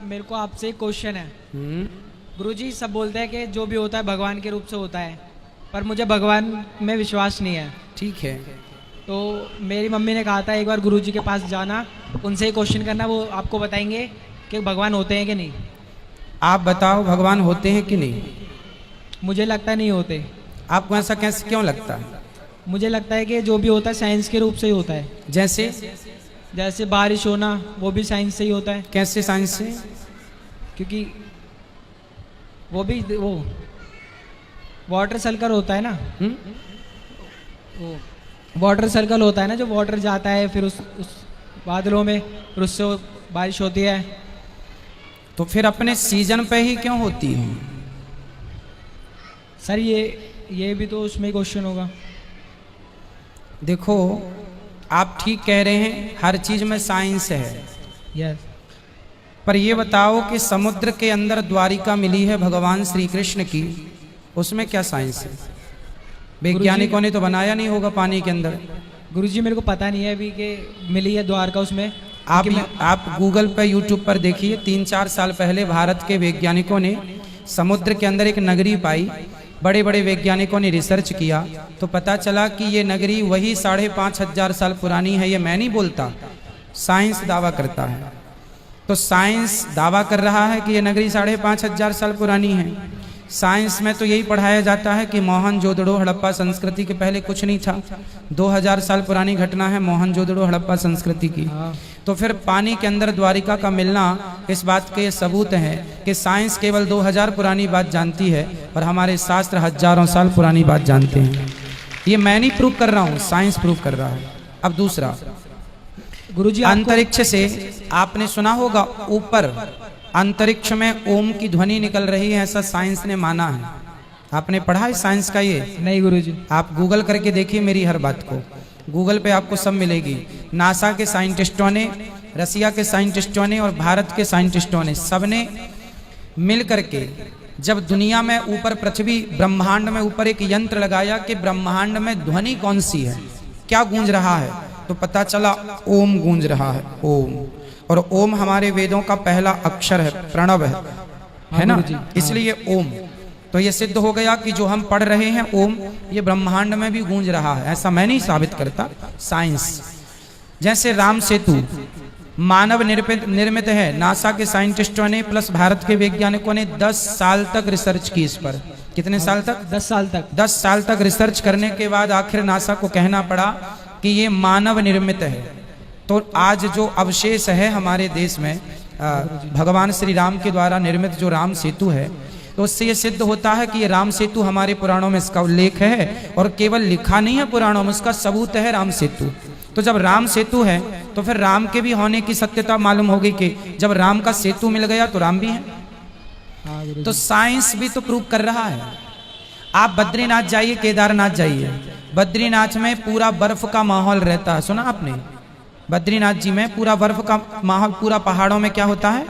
मेरे को आपसे एक क्वेश्चन है। गुरुजी, सब बोलते हैं कि जो भी होता है भगवान के रूप से होता है, पर मुझे भगवान में विश्वास नहीं है। ठीक है। तो मेरी मम्मी ने कहा था एक बार गुरुजी के पास जाना, उनसे क्वेश्चन करना, वो आपको बताएंगे कि भगवान होते हैं कि नहीं। आप बताओ, भगवान होते हैं कि नहीं? मुझे लगता है नहीं होते। आपको ऐसा कैसे क्यों लगता है? मुझे लगता है कि जो भी होता है साइंस के रूप से ही होता है। जैसे बारिश होना, वो भी साइंस से ही होता है। कैसे साइंस से? क्योंकि वो वाटर सर्कल होता है ना। वो वाटर सर्कल होता है ना, जो वाटर जाता है फिर उस बादलों में, फिर उससे बारिश होती है। तो फिर अपने सीजन पे ही क्यों होती है? सर ये भी तो उसमें क्वेश्चन होगा। देखो, आप ठीक कह रहे हैं, हर चीज में साइंस है। यस। पर ये बताओ कि समुद्र के अंदर द्वारिका मिली है भगवान श्री कृष्ण की, उसमें क्या साइंस है? वैज्ञानिकों ने तो बनाया नहीं होगा पानी के अंदर। गुरुजी, मेरे को पता नहीं है अभी कि मिली है द्वारका उसमें। आप गूगल पर, यूट्यूब पर देखिए, 3-4 साल पहले भारत के वैज्ञानिकों ने समुद्र के अंदर एक नगरी पाई। बड़े बड़े वैज्ञानिकों ने रिसर्च किया तो पता चला कि ये नगरी वही 5,500 साल पुरानी है। ये मैं नहीं बोलता, साइंस दावा करता है। तो साइंस दावा कर रहा है कि ये नगरी 5,500 साल पुरानी है। साइंस में तो यही पढ़ाया जाता है कि मोहनजोदड़ो हड़प्पा संस्कृति के पहले कुछ नहीं था। 2000 साल पुरानी घटना है मोहनजोदड़ो हड़प्पा संस्कृति की। तो फिर पानी के अंदर द्वारिका का मिलना इस बात के सबूत है कि साइंस केवल 2000 पुरानी बात जानती है और हमारे शास्त्र हजारों साल पुरानी बात जानते हैं। ये मैं नहीं प्रूव कर रहा हूँ, साइंस प्रूव कर रहा है। अब दूसरा, गुरुजी, अंतरिक्ष से आपने सुना होगा, ऊपर अंतरिक्ष में ओम की ध्वनि निकल रही है, ऐसा साइंस ने माना है। आपने पढ़ा है साइंस का ये? नहीं गुरुजी। आप गूगल करके देखिए मेरी हर बात को, गूगल पे आपको सब मिलेगी। नासा के साइंटिस्टों ने, रसिया के साइंटिस्टों ने और भारत के साइंटिस्टों ने, सबने मिल करके जब दुनिया में ऊपर पृथ्वी ब्रह्मांड में ऊपर एक यंत्र लगाया कि ब्रह्मांड में ध्वनि कौन सी है, क्या गूंज रहा है, तो पता चला ओम गूंज रहा है, ओम। और ओम हमारे वेदों का पहला अक्षर है, प्रणव है ना, इसलिए ओम। तो ये सिद्ध हो गया कि जो हम पढ़ रहे हैं ओम, ये ब्रह्मांड में भी गूंज रहा है। ऐसा मैं नहीं साबित करता, साइंस। जैसे राम सेतु मानव निर्मित है, नासा के साइंटिस्टों ने प्लस भारत के वैज्ञानिकों ने 10 साल तक रिसर्च की इस पर। कितने साल तक? 10 साल तक। 10 साल तक रिसर्च करने के बाद आखिर नासा को कहना पड़ा कि ये मानव निर्मित है। तो आज जो अवशेष है हमारे देश में, भगवान श्री राम के द्वारा निर्मित जो राम सेतु है, तो उससे ये सिद्ध होता है कि ये राम सेतु हमारे पुराणों में इसका उल्लेख है, और केवल लिखा नहीं है पुराणों में, उसका सबूत है राम सेतु। तो जब राम सेतु है तो फिर राम के भी होने की सत्यता मालूम होगी कि जब राम का सेतु मिल गया तो राम भी है। तो साइंस भी तो प्रूव कर रहा है। आप बद्रीनाथ जाइए, केदारनाथ जाइए, बद्रीनाथ में पूरा बर्फ का माहौल रहता है, सुना आपने? बद्रीनाथ जी में पूरा बर्फ का माहौल, पूरा पहाड़ों में क्या होता है?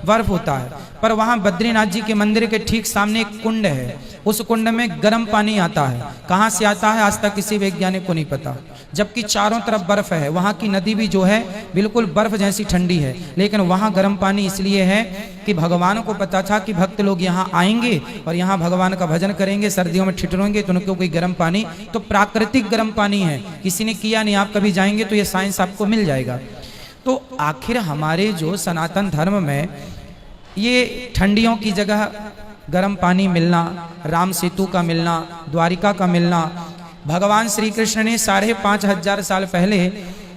बर्फ होता है। पर वहां बद्रीनाथ जी के मंदिर के ठीक सामने एक कुंड है, उस कुंड में गर्म पानी आता है। कहां से आता है आज तक किसी वैज्ञानिक को नहीं पता, जबकि चारों तरफ बर्फ है। वहां की नदी भी जो है बिल्कुल बर्फ जैसी ठंडी है, लेकिन वहां गर्म पानी इसलिए है कि भगवान को पता था कि भक्त लोग यहाँ आएंगे और यहाँ भगवान का भजन करेंगे, सर्दियों में ठिठुरेंगे, तो उनको कोई गर्म पानी, तो प्राकृतिक गर्म पानी है, किसी ने किया नहीं। आप कभी जाएंगे तो ये साइंस आपको मिल जाएगा। तो आखिर हमारे जो सनातन धर्म में ये ठंडियों की जगह गर्म पानी मिलना, राम सेतु का मिलना, द्वारिका का मिलना, भगवान श्री कृष्ण ने 5,500 साल पहले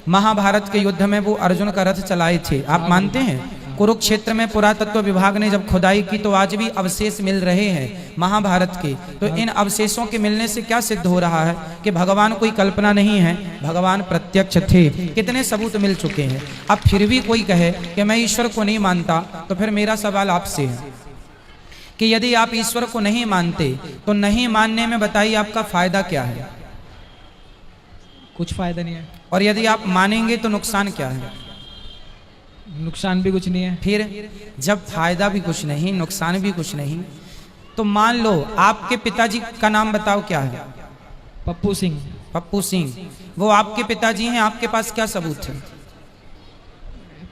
महाभारत के युद्ध में वो अर्जुन का रथ चलाए थे, आप मानते हैं? कुरुक्षेत्र में पुरातत्व विभाग ने जब खुदाई की तो आज भी अवशेष मिल रहे हैं महाभारत के। तो इन अवशेषों के मिलने से क्या सिद्ध हो रहा है कि भगवान कोई कल्पना नहीं है, भगवान प्रत्यक्ष थे। कितने सबूत मिल चुके हैं। अब फिर भी कोई कहे कि मैं ईश्वर को नहीं मानता, तो फिर मेरा सवाल आपसे है कि यदि आप ईश्वर को नहीं मानते तो नहीं मानने में बताइए आपका फायदा क्या है? कुछ फायदा नहीं है। और यदि आप मानेंगे तो नुकसान क्या है? नुकसान भी कुछ नहीं है। फिर जब फायदा भी कुछ नहीं, नुकसान भी कुछ नहीं, तो मान लो आपके पिताजी का नाम बताओ क्या है? पप्पू सिंह। पप्पू सिंह, वो आपके पिताजी हैं, आपके पास क्या सबूत है?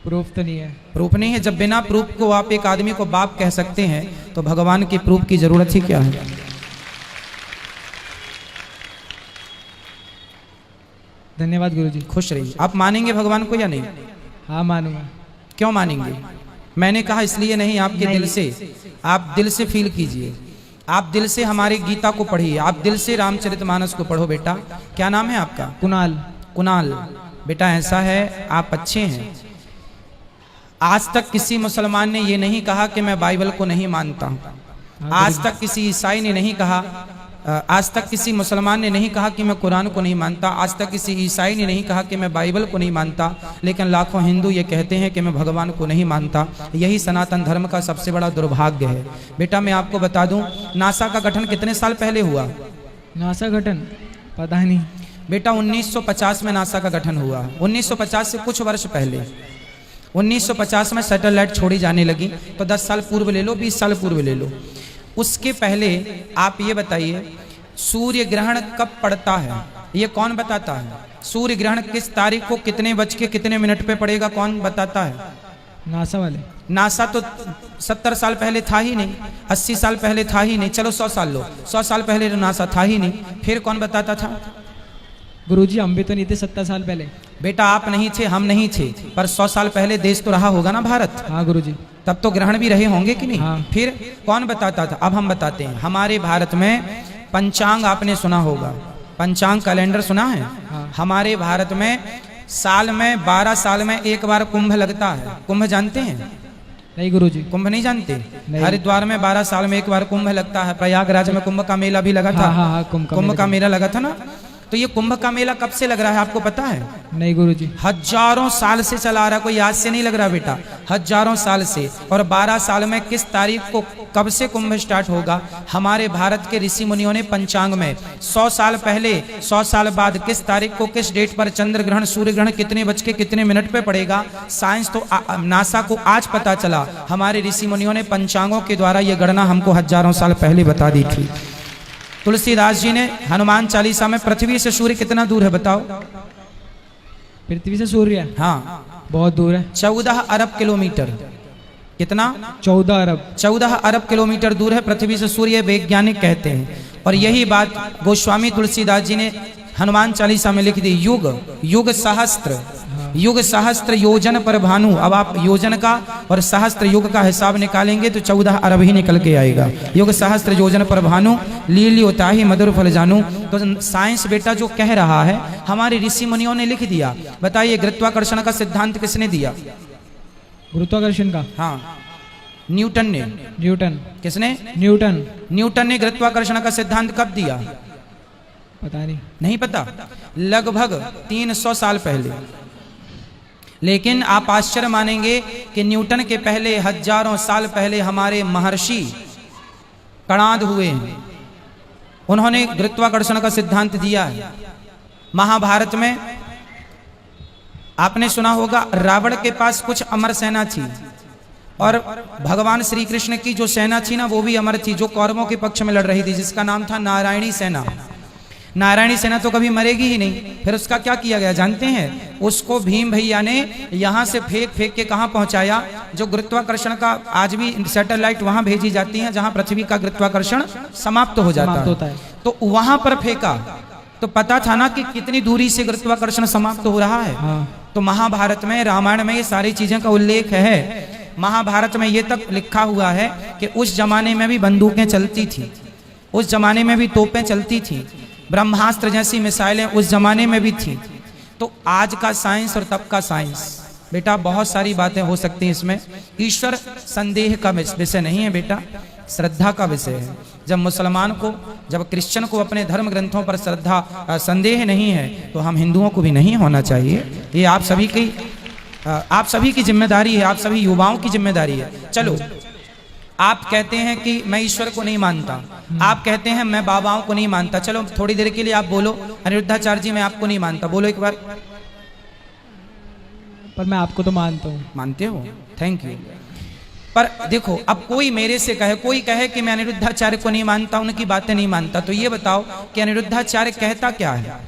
प्रूफ तो नहीं है। प्रूफ नहीं है? जब बिना प्रूफ को आप एक आदमी को बाप कह सकते हैं तो भगवान की प्रूफ की जरूरत ही क्या है? धन्यवाद गुरुजी। खुश रहिए। आप मानेंगे भगवान को या नहीं? हाँ मानूंगा। क्यों मानेंगे? मैंने कहा इसलिए नहीं, आपके दिल से, आप दिल से फील कीजिए, आप दिल से हमारे गीता को पढ़िए, आप दिल से रामचरितमानस को पढ़ो। बेटा क्या नाम है आपका? कुणाल। कुणाल बेटा ऐसा है, आप अच्छे हैं। आज तक किसी मुसलमान ने ये नहीं कहा कि मैं बाइबल को नहीं मानता हूँ। आज तक किसी ईसाई ने नहीं कहा, आज तक किसी मुसलमान ने नहीं कहा कि मैं कुरान को नहीं मानता, आज तक किसी ईसाई ने नहीं कहा कि मैं बाइबल को नहीं मानता, लेकिन लाखों हिंदू ये कहते हैं कि मैं भगवान को नहीं मानता। यही सनातन धर्म का सबसे बड़ा दुर्भाग्य है। बेटा मैं आपको बता दूं, नासा का गठन कितने साल पहले हुआ? नासा गठन पता नहीं बेटा 1950 में नासा का गठन हुआ। 1950 से कुछ वर्ष पहले 1950 में सैटेलाइट छोड़ी जाने लगी, तो 10 साल पूर्व ले लो, 20 साल पूर्व ले लो। उसके पहले आप ये बताइए सूर्य ग्रहण कब पड़ता है? ये कौन बताता है? सूर्य ग्रहण किस तारीख को कितने बज के कितने मिनट पे पड़ेगा, कौन बताता है? नासा वाले। नासा तो 70 साल पहले था ही नहीं, 80 साल पहले था ही नहीं, चलो 100 साल लो, 100 साल पहले तो नासा था ही नहीं, फिर कौन बताता था? गुरुजी हम भी तो नहीं थे 70 साल पहले। बेटा आप नहीं थे, हम नहीं थे, पर 100 साल पहले देश तो रहा होगा ना भारत। हाँ गुरुजी। तब तो ग्रहण भी रहे होंगे कि नहीं? हाँ। फिर कौन बताता था? अब हम बताते हैं। हमारे भारत में पंचांग आपने सुना होगा, पंचांग कैलेंडर सुना है? हाँ। हमारे भारत में साल में 12 साल में एक बार कुंभ लगता है। कुंभ जानते हैं? नहीं गुरुजी। कुंभ नहीं जानते? नहीं। हरिद्वार में 12 साल में एक बार कुंभ लगता है। प्रयागराज में कुंभ का मेला भी लगा था। हाँ, हाँ, कुंभ का मेला लगा था ना। तो ये कुंभ का मेला कब से लग रहा है आपको पता है? नहीं गुरुजी। हजारों साल से चला रहा, कोई आज से नहीं लग रहा बेटा, हजारों साल से। और 12 साल में किस तारीख को कब से कुंभ स्टार्ट होगा? हमारे भारत के ऋषि मुनियों ने पंचांग में 100 साल पहले, 100 साल बाद किस तारीख को किस डेट पर चंद्र ग्रहण सूर्य ग्रहण कितने बज के कितने मिनट पे पड़ेगा, साइंस तो नासा को आज पता चला। हमारे ऋषि मुनियों ने पंचांगों के द्वारा ये गणना हमको हजारों साल पहले बता दी थी। तुलसीदास जी ने हनुमान चालीसा में पृथ्वी से सूर्य कितना दूर है बताओ? पृथ्वी से सूर्य? हाँ बहुत दूर है। 14 अरब किलोमीटर। कितना? 14 अरब। 14 अरब किलोमीटर दूर है पृथ्वी से सूर्य, वैज्ञानिक कहते हैं। और यही बात गोस्वामी तुलसीदास जी ने हनुमान चालीसा में लिख दी। युग युग सहस्त्र, युग सहस्त्र योजन पर भानु। अब आप योजन का और सहस्त्र युग का हिसाब निकालेंगे तो 14 अरब ही निकल के आएगा। युग सहस्त्र योजन पर भानु, लीली उताही मधुर फल जानू। तो साइंस बेटा जो कह रहा है हमारे ऋषि मुनियों ने लिख दिया। बताइए गुरुत्वाकर्षण का सिद्धांत किसने दिया? गुरुत्वाकर्षण का? हाँ न्यूटन ने। न्यूटन? किसने? न्यूटन। न्यूटन ने गुरुत्वाकर्षण का सिद्धांत कब दिया? पता नहीं। नहीं पता? लगभग 300 साल पहले। लेकिन आप आश्चर्य मानेंगे कि न्यूटन के पहले हजारों साल पहले हमारे महर्षि कणाद हुए हैं, उन्होंने गुरुत्वाकर्षण का सिद्धांत दिया है। महाभारत में आपने सुना होगा रावण के पास कुछ अमर सेना थी और भगवान श्री कृष्ण की जो सेना थी ना वो भी अमर थी, जो कौरवों के पक्ष में लड़ रही थी, जिसका नाम था नारायणी सेना। नारायणी सेना तो कभी मरेगी ही नहीं। फिर उसका क्या किया गया जानते हैं? उसको भीम भैया ने यहाँ से फेंक फेंक के कहाँ पहुंचाया? जो गुरुत्वाकर्षण का आज भी सैटेलाइट वहां भेजी जाती है जहां पृथ्वी का गुरुत्वाकर्षण समाप्त हो जाता है, तो वहां पर फेंका। तो पता था ना कि कितनी दूरी से गुरुत्वाकर्षण समाप्त हो रहा है। हाँ। तो महाभारत में, रामायण में ये सारी चीजें का उल्लेख है। महाभारत में ये तक लिखा हुआ है कि उस जमाने में भी बंदूकें चलती थी, उस जमाने में भी तोपें चलती थी, ब्रह्मास्त्र जैसी मिसाइलें उस जमाने में भी थी। तो आज का साइंस और तब का साइंस बेटा बहुत सारी बातें हो सकती हैं इसमें। ईश्वर संदेह का विषय नहीं है बेटा, श्रद्धा का विषय है। जब मुसलमान को, जब क्रिश्चियन को अपने धर्म ग्रंथों पर श्रद्धा संदेह नहीं है तो हम हिंदुओं को भी नहीं होना चाहिए। ये आप सभी की जिम्मेदारी है, आप सभी युवाओं की जिम्मेदारी है। चलो आप कहते हैं कि मैं ईश्वर को नहीं मानता, आप कहते हैं मैं बाबाओं को नहीं मानता। चलो थोड़ी देर के लिए आप बोलो अनिरुद्धाचार्य जी मैं आपको नहीं मानता, बोलो एक बार। पर मैं आपको तो मानता हूँ। मानते हो? Thank you. पर देखो अब कोई मेरे से कहे, कोई कहे कि मैं अनिरुद्धाचार्य को नहीं मानता, उनकी बातें नहीं मानता, तो ये बताओ कि अनिरुद्धाचार्य कहता क्या है?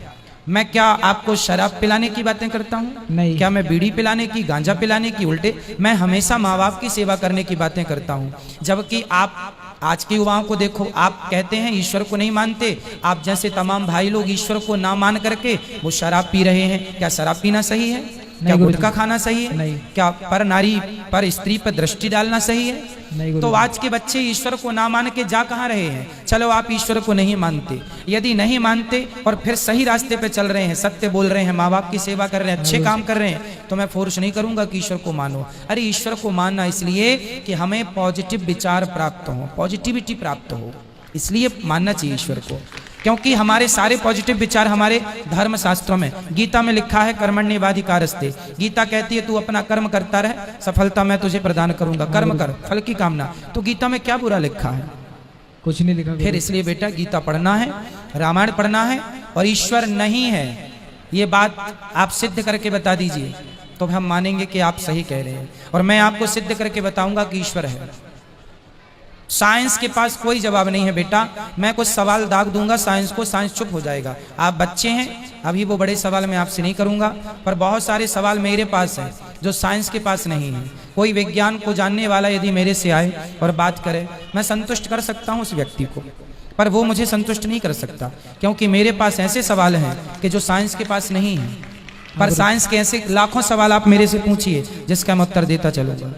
मैं क्या आपको शराब पिलाने की बातें करता हूँ? नहीं। क्या मैं बीड़ी पिलाने की, गांजा पिलाने की? उल्टे मैं हमेशा माँ बाप की सेवा करने की बातें करता हूँ। जबकि आप आज के युवाओं को देखो, आप कहते हैं ईश्वर को नहीं मानते, आप जैसे तमाम भाई लोग ईश्वर को ना मान करके वो शराब पी रहे हैं। क्या शराब पीना सही है? क्या गुटखा खाना सही है? नहीं। क्या पर नारी पर स्त्री पर दृष्टि डालना सही है? नहीं। तो आज के बच्चे ईश्वर को ना मान के जा कहाँ रहे हैं? चलो आप ईश्वर को नहीं मानते, यदि नहीं मानते और फिर सही रास्ते पे चल रहे हैं, सत्य बोल रहे हैं, माँ बाप की सेवा कर रहे हैं, अच्छे काम कर रहे हैं, तो मैं फोर्स नहीं करूंगा कि ईश्वर को मानो। अरे ईश्वर को मानना इसलिए कि हमें पॉजिटिव विचार प्राप्त हो, पॉजिटिविटी प्राप्त हो, इसलिए मानना चाहिए ईश्वर को। क्योंकि हमारे सारे पॉजिटिव विचार हमारे धर्म शास्त्रों में, गीता में लिखा है कर्मण्येवाधिकारस्ते। गीता कहती है तू अपना कर्म करता रह, सफलता मैं तुझे प्रदान करूंगा। कर्म कर, फल की कामना। तो गीता में क्या बुरा लिखा है? कुछ नहीं लिखा। फिर इसलिए बेटा गीता पढ़ना है, रामायण पढ़ना है, और ईश्वर नहीं है ये बात आप सिद्ध करके बता दीजिए, तो हम मानेंगे कि आप सही कह रहे हैं। और मैं आपको सिद्ध करके बताऊंगा कि ईश्वर है। साइंस के पास कोई जवाब नहीं है बेटा। मैं कुछ सवाल दाग दूंगा साइंस को, साइंस चुप हो जाएगा। आप बच्चे हैं, अभी वो बड़े सवाल मैं आपसे नहीं करूंगा, पर बहुत सारे सवाल मेरे पास हैं जो साइंस के पास नहीं है। कोई विज्ञान को जानने वाला यदि मेरे से आए और बात करे, मैं संतुष्ट कर सकता हूं उस व्यक्ति को, पर वो मुझे संतुष्ट नहीं कर सकता, क्योंकि मेरे पास ऐसे सवाल हैं कि जो साइंस के पास नहीं है। पर साइंस के ऐसे लाखों सवाल आप मेरे से पूछिए जिसका मैं उत्तर देता चलूंगा।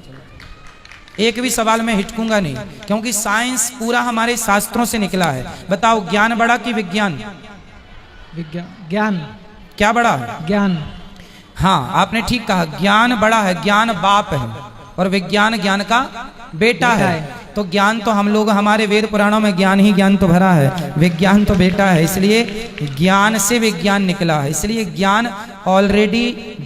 एक भी सवाल में हिचकूंगा नहीं, क्योंकि साइंस पूरा हमारे शास्त्रों से निकला है। बताओ ज्ञान बड़ा कि विज्ञान? ज्ञान। क्या बड़ा है? ज्ञान। हाँ, आपने ठीक कहा, ज्ञान बड़ा है। ज्ञान बाप है और विज्ञान ज्ञान का बेटा है। तो ज्ञान तो हम लोग, हमारे वेद पुराणों में ज्ञान ही ज्ञान तो भरा है, विज्ञान तो बेटा है। इसलिए ज्ञान से विज्ञान निकला है। इसलिए ज्ञान ऑलरेडी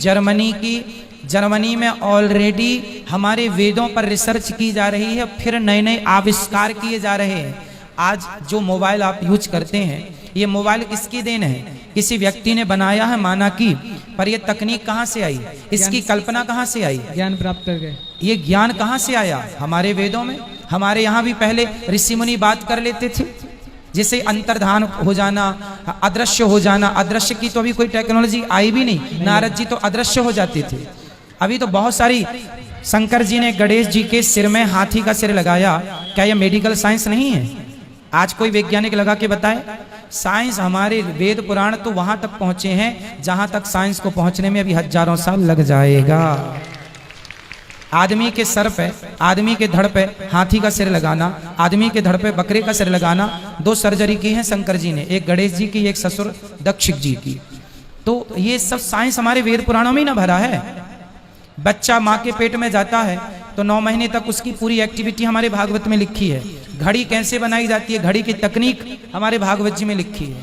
जर्मनी में ऑलरेडी हमारे वेदों पर रिसर्च की जा रही है, फिर नए नए आविष्कार किए जा रहे हैं। आज जो मोबाइल आप यूज करते हैं, ये मोबाइल किसकी देन है? किसी व्यक्ति ने बनाया है, माना कि, पर ये तकनीक कहाँ से आई? इसकी कल्पना कहाँ से आई? ज्ञान प्राप्त कर गए। ये ज्ञान कहाँ से आया? हमारे वेदों में। हमारे यहाँ भी पहले ऋषि मुनि बात कर लेते थे, जिसे अंतर्धान हो जाना, अदृश्य हो जाना। अदृश्य की तो अभी कोई टेक्नोलॉजी आई भी नहीं। नारद जी तो अदृश्य हो जाते थे। अभी तो बहुत सारी, शंकर जी ने गणेश जी के सिर में हाथी का सिर लगाया। क्या यह मेडिकल साइंस नहीं है? आज कोई वैज्ञानिक लगा के बताए? साइंस, हमारे वेद पुराण तो वहां तक पहुंचे हैं जहां तक साइंस को पहुंचने में अभी हजारों साल लग जाएगा। आदमी के सर पे, आदमी के धड़ पे हाथी का सिर लगाना, आदमी के धड़ पे बकरे का सिर लगाना, 2 सर्जरी की है शंकर जी ने, एक गणेश जी की, एक ससुर दक्षिक जी की। तो ये सब साइंस हमारे वेद पुराणों में ही ना भरा है। बच्चा माँ के पेट में जाता है तो 9 महीने तक उसकी पूरी एक्टिविटी हमारे भागवत में लिखी है। घड़ी कैसे बनाई जाती है, घड़ी की तकनीक हमारे भागवत जी में लिखी है।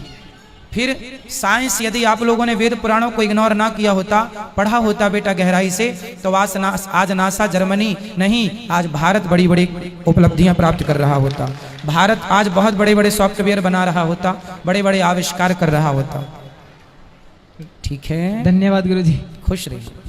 फिर साइंस, यदि आप लोगों ने वेद पुराणों को इग्नोर ना किया होता, पढ़ा होता बेटा गहराई से, तो आज नासा जर्मनी नहीं, आज भारत बड़ी बड़ी उपलब्धियां प्राप्त कर रहा होता। भारत आज बहुत बड़े बड़े सॉफ्टवेयर बना रहा होता, बड़े बड़े आविष्कार कर रहा होता। ठीक है, धन्यवाद गुरुजी। खुश रहिए।